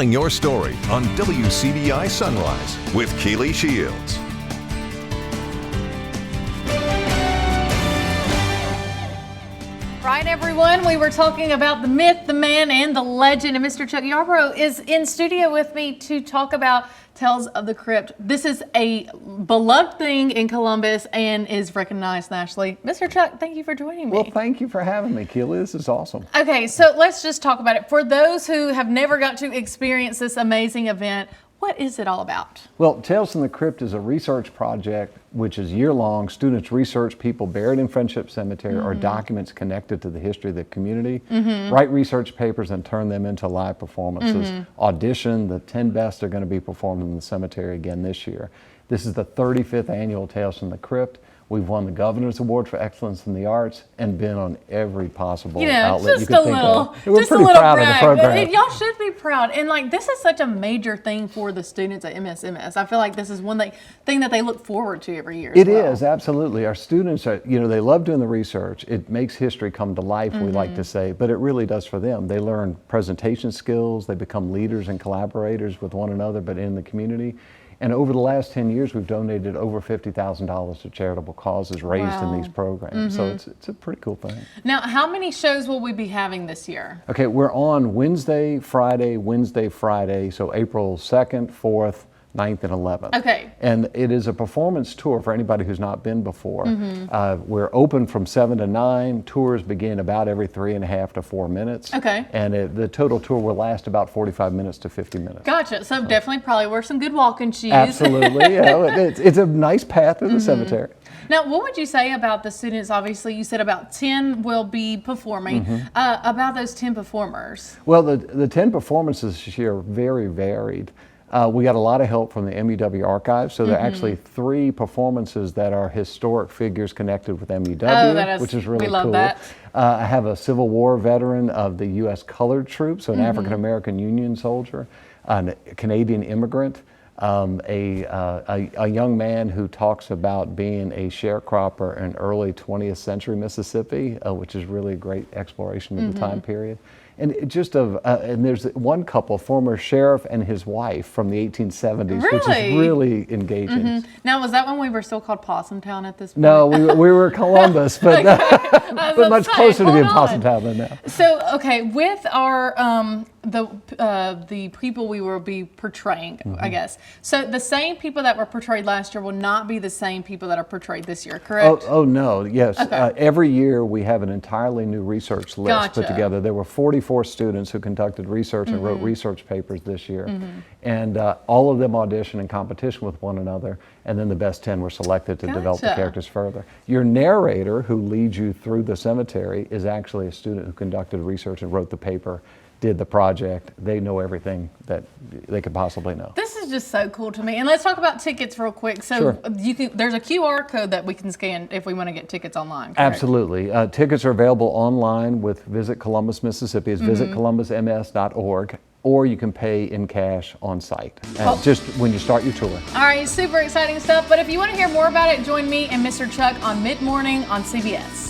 Telling your story on WCBI Sunrise with Kealy Shields. Right, everyone, we were talking about the myth, the man, and the legend, and Mr. Chuck Yarborough is in studio with me to talk about Tales of the Crypt. This is a beloved thing in Columbus and is recognized nationally. Mr. Chuck, thank you for joining me. Well, thank you for having me, Kealy. This is awesome. Okay, so let's just talk about it. For those who have never got to experience this amazing event, what is it all about? Well, Tales from the Crypt is a research project which is year-long. Students research people buried in Friendship Cemetery or documents connected to the history of the community, write research papers and turn them into live performances. Audition, the 10 best are going to be performed in the cemetery again this year. This is the 35th annual Tales from the Crypt. We've won the Governor's Award for Excellence in the Arts and been on every possible outlet you could think of. We're pretty proud of the program. Y'all should be proud. And like, this is such a major thing for the students at MSMS. I feel like this is one thing that they look forward to every year. It is, absolutely. Our students are, they love doing the research. It makes history come to life, we like to say, but it really does for them. They learn presentation skills, they become leaders and collaborators with one another, but in the community. And over the last 10 years, we've donated over $50,000 to charitable causes raised in these programs. So it's a pretty cool thing. Now, how many shows will we be having this year? Okay, we're on Wednesday, Friday, so April 2nd, 4th, 9th, and 11th. Okay. And it is a performance tour for anybody who's not been before. We're open from 7 to 9. Tours begin about every 3.5 to 4 minutes. Okay. And the total tour will last about 45 minutes to 50 minutes. Gotcha. So definitely probably wear some good walking shoes. Absolutely. Yeah, it's a nice path through the cemetery. Now, what would you say about the students? Obviously, you said about 10 will be performing. About those 10 performers? Well, the 10 performances this year are very varied. We got a lot of help from the MUW archives, so there are actually 3 performances that are historic figures connected with MUW, which is really cool. We love that. I have a Civil War veteran of the U.S. Colored Troops, so an African-American Union soldier, a Canadian immigrant, a young man who talks about being a sharecropper in early 20th century Mississippi, which is really a great exploration of the time period. And and there's one couple, former sheriff and his wife from the 1870s, which is really engaging. Now, was that when we were still called Possum Town at this point? No, we were Columbus, but, but much closer to being Possum Town than now. So, okay, with our the people we will be portraying, I guess. So the same people that were portrayed last year will not be the same people that are portrayed this year, correct? Oh no, yes. Okay. Every year we have an entirely new research list put together. There were 44 students who conducted research and wrote research papers this year. And all of them auditioned in competition with one another, and then the best 10 were selected to develop the characters further. Your narrator, who leads you through the cemetery, is actually a student who conducted research and wrote the paper, did the project. They know everything that they could possibly know. This is just so cool to me. And let's talk about tickets real quick. So there's a QR code that we can scan if we want to get tickets online, correct? Absolutely. Tickets are available online with Visit Columbus, Mississippi. It's visitcolumbusms.org, or you can pay in cash on site, just when you start your tour. All right, super exciting stuff. But if you want to hear more about it, join me and Mr. Chuck on Mid-Morning on CBS.